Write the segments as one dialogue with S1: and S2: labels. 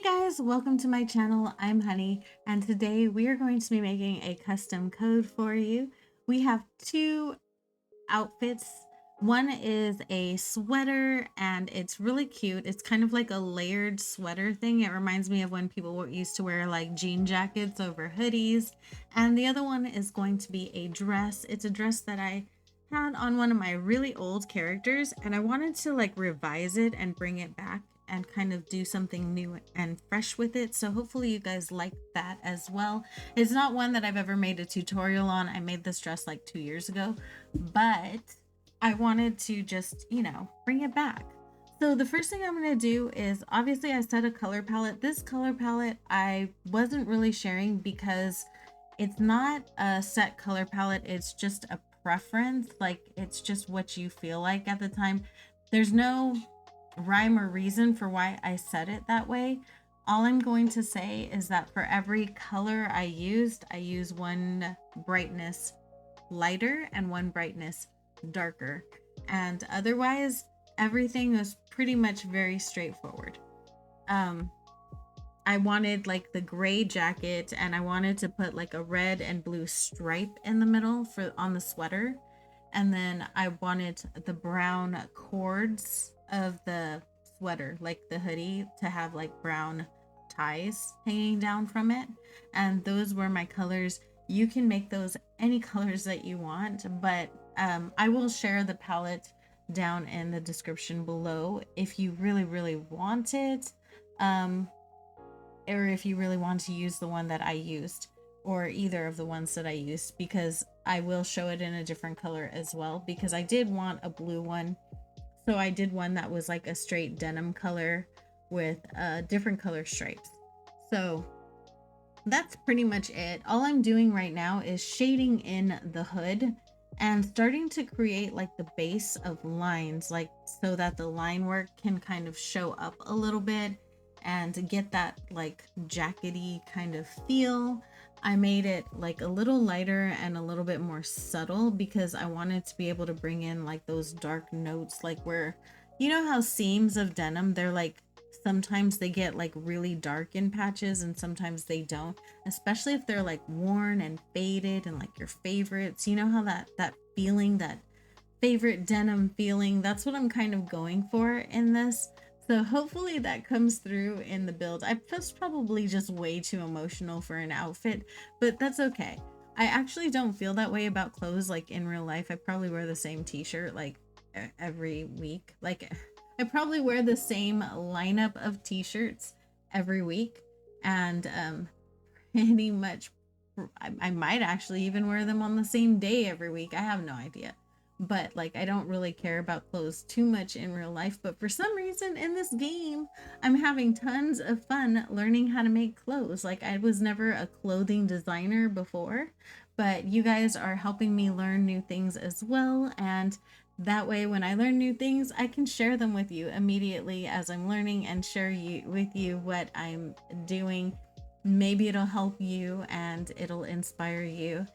S1: Guys, welcome to my channel. I'm Honey, and today we are going to be making a custom code for you. We have two outfits. One is a sweater and it's really cute. It's kind of like a layered sweater thing. It reminds me of when people used to wear like jean jackets over hoodies. And the other one is going to be a dress. It's a dress that I had on one of my really old characters, and I wanted to like revise it and bring it back and kind of do something new and fresh with it. So hopefully you guys like that as well. It's not one that I've ever made a tutorial on. I made this dress like 2 years ago, but I wanted to just, bring it back. So the first thing I'm going to do is, obviously I set a color palette. This color palette I wasn't really sharing because it's not a set color palette. It's just a preference. Like, it's just what you feel like at the time. There's no rhyme or reason for why I set it that way. All I'm going to say is that for every color I use one brightness lighter and one brightness darker. And otherwise, everything was pretty much very straightforward. I wanted like the gray jacket, and I wanted to put like a red and blue stripe in the middle on the sweater. And then I wanted the brown cords of the sweater, like the hoodie, to have like brown ties hanging down from it. And those were my colors. You can make those any colors that you want, but I will share the palette down in the description below if you really want it, or if you really want to use the one that I used, or either of the ones that I used, because I will show it in a different color as well, because I did want a blue one. So I did one that was like a straight denim color with different color stripes. So that's pretty much it. All I'm doing right now is shading in the hood and starting to create like the base of lines, like so that the line work can kind of show up a little bit and get that like jackety kind of feel. I made it like a little lighter and a little bit more subtle because I wanted to be able to bring in like those dark notes, like where, you know how seams of denim, they're like, sometimes they get like really dark in patches and sometimes they don't, especially if they're like worn and faded and like your favorites. You know how that feeling, that favorite denim feeling, that's what I'm kind of going for in this. So hopefully that comes through in the build. I was probably just way too emotional for an outfit, but that's okay. I actually don't feel that way about clothes like in real life. I probably wear the same t-shirt like every week. Like, I probably wear the same lineup of t-shirts every week, and pretty much I might actually even wear them on the same day every week. I have no idea. But like, I don't really care about clothes too much in real life, but for some reason in this game I'm having tons of fun learning how to make clothes. Like, I was never a clothing designer before, but you guys are helping me learn new things as well, and that way when I learn new things I can share them with you immediately as I'm learning and share with you what I'm doing. Maybe it'll help you and it'll inspire you.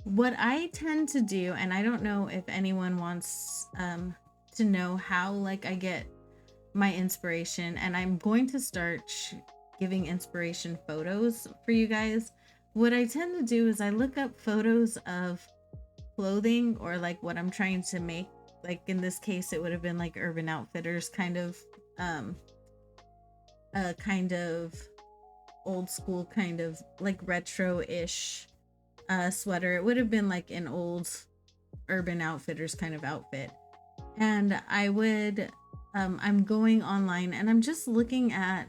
S1: What I tend to do, and I don't know if anyone wants to know how like I get my inspiration, and I'm going to start giving inspiration photos for you guys. What I tend to do is I look up photos of clothing or like what I'm trying to make. Like in this case it would have been like Urban Outfitters kind of kind of old school, kind of like retro-ish sweater. It would have been like an old Urban Outfitters kind of outfit, and I would I'm going online and I'm just looking at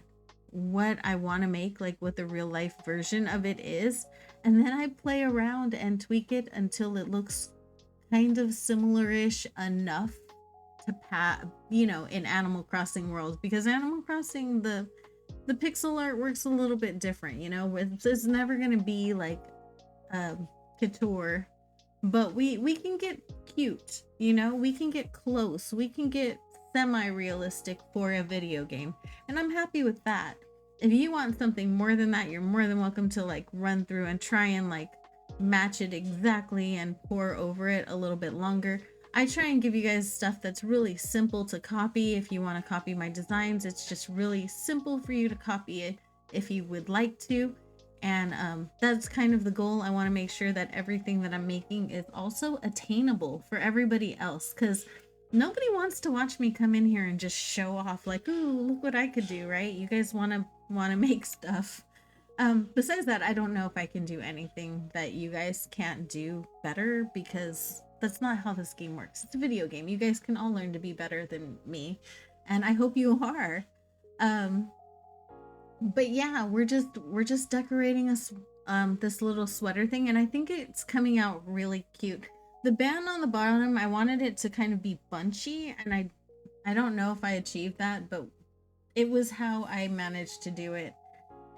S1: what I want to make, like what the real life version of it is, and then I play around and tweak it until it looks kind of similar-ish enough to in Animal Crossing world, because Animal Crossing, the pixel art works a little bit different. It's never going to be like couture, but we can get cute, we can get close, we can get semi-realistic for a video game, and I'm happy with that. If you want something more than that, you're more than welcome to like run through and try and like match it exactly and pour over it a little bit longer. I try and give you guys stuff that's really simple to copy. If you want to copy my designs, it's just really simple for you to copy it if you would like to. And that's kind of the goal. I want to make sure that everything that I'm making is also attainable for everybody else, because nobody wants to watch me come in here and just show off like, ooh, look what I could do, right? You guys want to make stuff. Besides that, I don't know if I can do anything that you guys can't do better, because that's not how this game works. It's a video game. You guys can all learn to be better than me, and I hope you are. But yeah, we're just decorating this little sweater thing, and I think it's coming out really cute. The band on the bottom, I wanted it to kind of be bunchy, and I don't know if I achieved that, but it was how I managed to do it.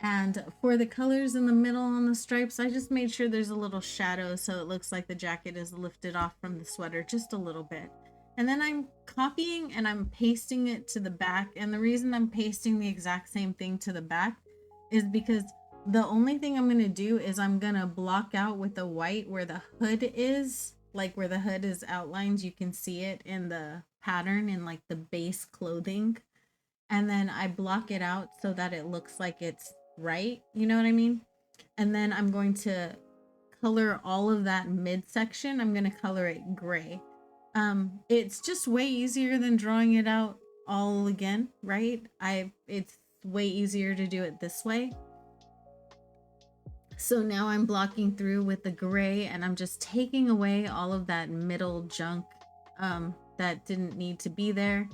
S1: And for the colors in the middle on the stripes, I just made sure there's a little shadow so it looks like the jacket is lifted off from the sweater just a little bit. And then I'm copying and I'm pasting it to the back. And the reason I'm pasting the exact same thing to the back is because the only thing I'm going to do is I'm going to block out with the white where the hood is, like where the hood is outlined. You can see it in the pattern in like the base clothing. And then I block it out so that it looks like it's right, you know what I mean? And then I'm going to color all of that midsection. I'm going to color it gray. It's just way easier than drawing it out all again, right? It's way easier to do it this way. So now I'm blocking through with the gray, and I'm just taking away all of that middle junk that didn't need to be there,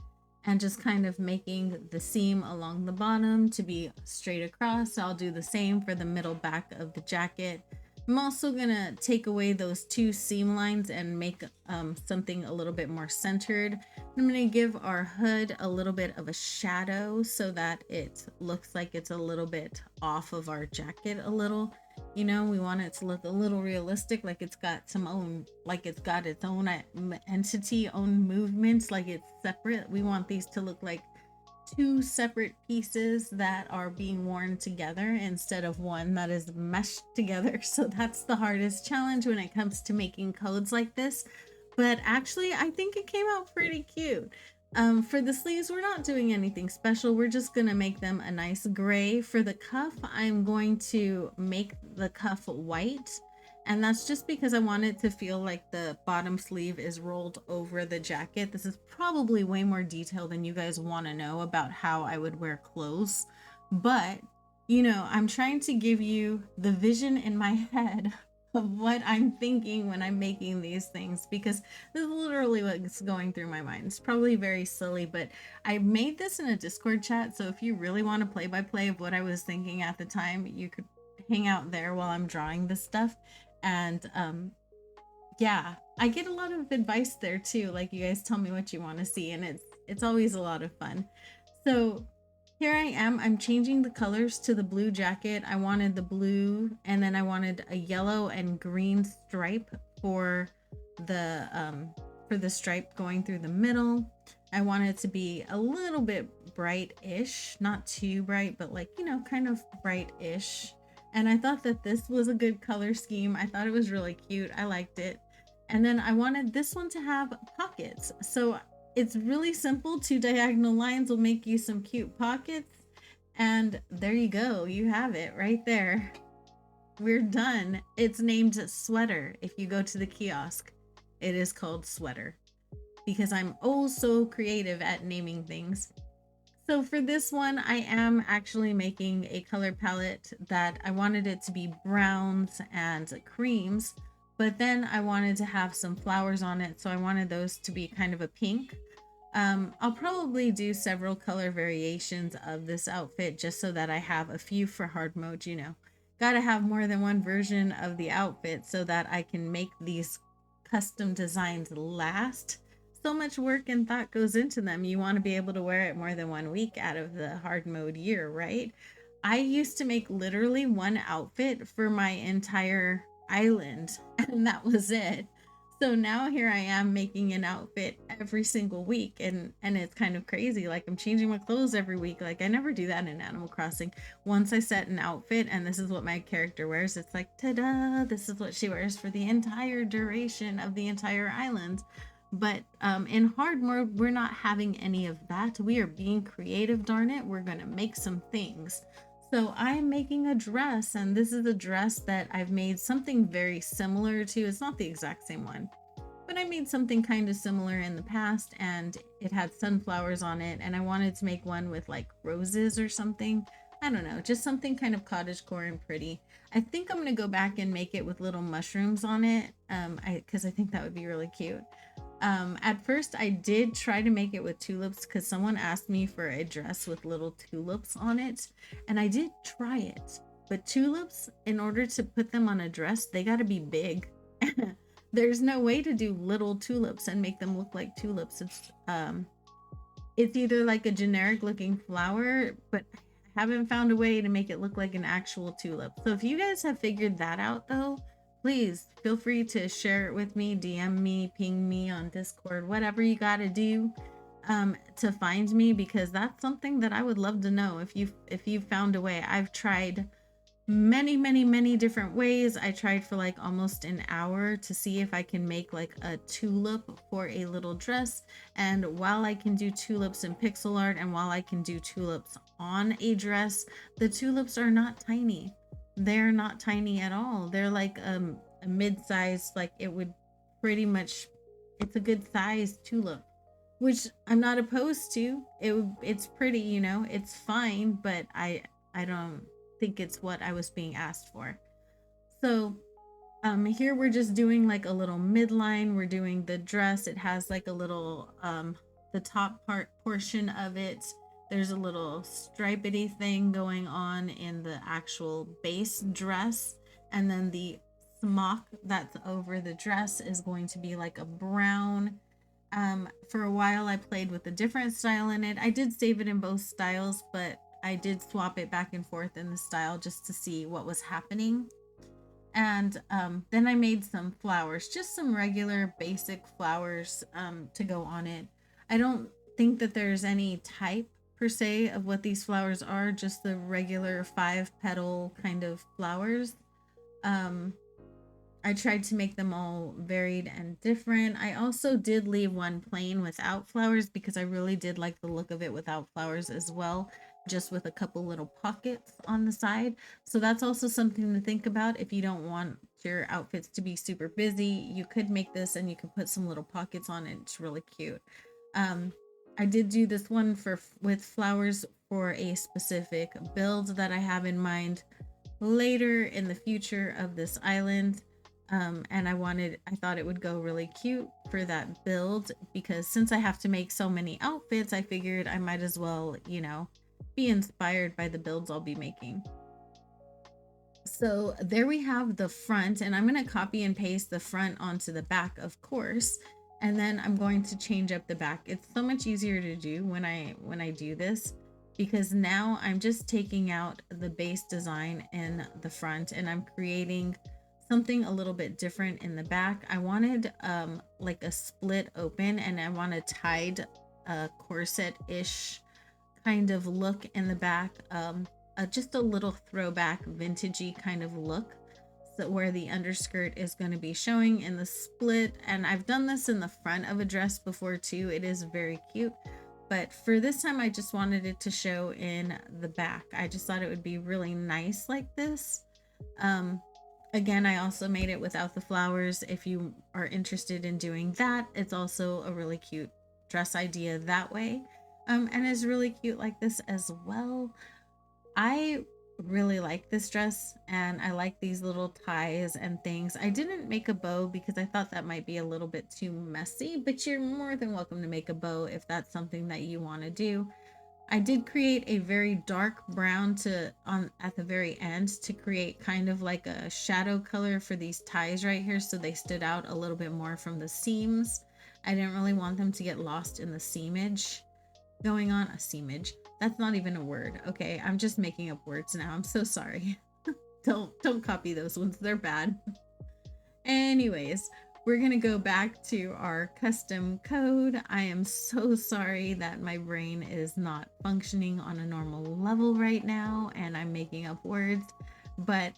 S1: and just kind of making the seam along the bottom to be straight across. I'll do the same for the middle back of the jacket. I'm also gonna take away those two seam lines and make something a little bit more centered. I'm gonna give our hood a little bit of a shadow so that it looks like it's a little bit off of our jacket a little. You know, we want it to look a little realistic, like it's got its own entity, own movements, like it's separate. We want these to look like two separate pieces that are being worn together instead of one that is meshed together. So that's the hardest challenge when it comes to making codes like this. But actually, I think it came out pretty cute. For the sleeves, we're not doing anything special. We're just gonna make them a nice gray. For the cuff, I'm going to make the cuff white. And that's just because I want it to feel like the bottom sleeve is rolled over the jacket. This is probably way more detailed than you guys want to know about how I would wear clothes. But, you know, I'm trying to give you the vision in my head of what I'm thinking when I'm making these things, because this is literally what's going through my mind. It's probably very silly, but I made this in a Discord chat. So if you really want a play-by-play of what I was thinking at the time, you could hang out there while I'm drawing this stuff. And yeah, I get a lot of advice there too. Like, you guys tell me what you want to see, and it's always a lot of fun. So here I am. I'm changing the colors to the blue jacket. I wanted the blue, and then I wanted a yellow and green stripe for the stripe going through the middle. I want it to be a little bit bright-ish, not too bright, but like, you know, kind of bright-ish. And I thought that this was a good color scheme. I thought it was really cute. I liked it. And then I wanted this one to have pockets. So it's really simple. 2 diagonal lines will make you some cute pockets. And there you go. You have it right there. We're done. It's named Sweater. If you go to the kiosk, it is called Sweater, because I'm oh so creative at naming things. So for this one, I am actually making a color palette that I wanted it to be browns and creams, but then I wanted to have some flowers on it. So I wanted those to be kind of a pink. I'll probably do several color variations of this outfit just so that I have a few for hard mode, you know. Gotta have more than one version of the outfit so that I can make these custom designs last. So much work and thought goes into them. You want to be able to wear it more than 1 week out of the hard mode year, right? I used to make literally one outfit for my entire island, and that was it. So now here I am making an outfit every single week, and it's kind of crazy. Like, I'm changing my clothes every week. Like, I never do that in Animal Crossing. Once I set an outfit and this is what my character wears, it's like, ta-da, this is what she wears for the entire duration of the entire island. But in hard mode, we're not having any of that. We are being creative, darn it. We're going to make some things. So I'm making a dress, and this is a dress that I've made something very similar to. It's not the exact same one, but I made something kind of similar in the past, and it had sunflowers on it, and I wanted to make one with like roses or something. I don't know, just something kind of cottagecore and pretty. I think I'm gonna go back and make it with little mushrooms on it, because I think that would be really cute. At first I did try to make it with tulips because someone asked me for a dress with little tulips on it, and I did try it. But tulips, in order to put them on a dress, they got to be big. There's no way to do little tulips and make them look like tulips. It's either like a generic looking flower, but I haven't found a way to make it look like an actual tulip. So if you guys have figured that out though, please feel free to share it with me, DM me, ping me on Discord, whatever you got to do to find me, because that's something that I would love to know if you found a way. I've tried many different ways. I tried for like almost an hour to see if I can make like a tulip for a little dress, and while I can do tulips in pixel art and while I can do tulips on a dress, the tulips are not tiny. They're not tiny at all. They're like a mid-size, like it would pretty much, it's a good size tulip, which I'm not opposed to. It's pretty, you know, it's fine, but I don't think it's what I was being asked for. So here we're just doing like a little midline. We're doing the dress. It has like a little the top part portion of it. There's a little stripedy thing going on in the actual base dress, and then the smock that's over the dress is going to be like a brown. For a while I played with a different style in it. I did save it in both styles, but I did swap it back and forth in the style just to see what was happening. And then I made some flowers, just some regular basic flowers to go on it. I don't think that there's any type per se of what these flowers are, just the regular 5 petal kind of flowers. Um, I tried to make them all varied and different. I also did leave one plain without flowers because I really did like the look of it without flowers as well, just with a couple little pockets on the side. So that's also something to think about. If you don't want your outfits to be super busy, you could make this and you could put some little pockets on it. It's really cute. Um, I did do this one for with flowers for a specific build that I have in mind later in the future of this island. And I thought it would go really cute for that build, because since I have to make so many outfits, I figured I might as well, you know, be inspired by the builds I'll be making. So there we have the front, and I'm going to copy and paste the front onto the back, of course, and then I'm going to change up the back. It's so much easier to do when I do this, because now I'm just taking out the base design in the front and I'm creating something a little bit different in the back. I wanted like a split open, and I want a tied corset-ish kind of look in the back. Just a little throwback vintagey kind of look, so where the underskirt is going to be showing in the split. And I've done this in the front of a dress before too. It is very cute, but for this time I just wanted it to show in the back. I just thought it would be really nice like this. Again, I also made it without the flowers. If you are interested in doing that, it's also a really cute dress idea that way. And is really cute like this as well. I really like this dress, and I like these little ties and things. I didn't make a bow because I thought that might be a little bit too messy, but you're more than welcome to make a bow if that's something that you want to do. I did create a very dark brown at the very end to create kind of like a shadow color for these ties right here, so they stood out a little bit more from the seams. I didn't really want them to get lost in the seamage going on. A seamage, that's not even a word. Okay, I'm just making up words now. I'm so sorry. Don't copy those ones, they're bad. Anyways, we're gonna go back to our custom code. I am so sorry that my brain is not functioning on a normal level right now and I'm making up words, but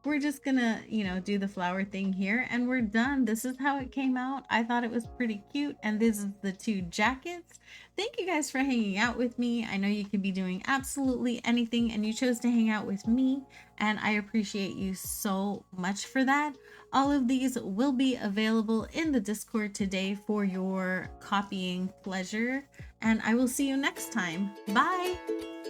S1: we're just gonna, you know, do the flower thing here and we're done. This is how it came out. I thought it was pretty cute. And this is the two jackets. Thank you guys for hanging out with me. I know you could be doing absolutely anything and you chose to hang out with me, and I appreciate you so much for that. All of these will be available in the Discord today for your copying pleasure, and I will see you next time. Bye!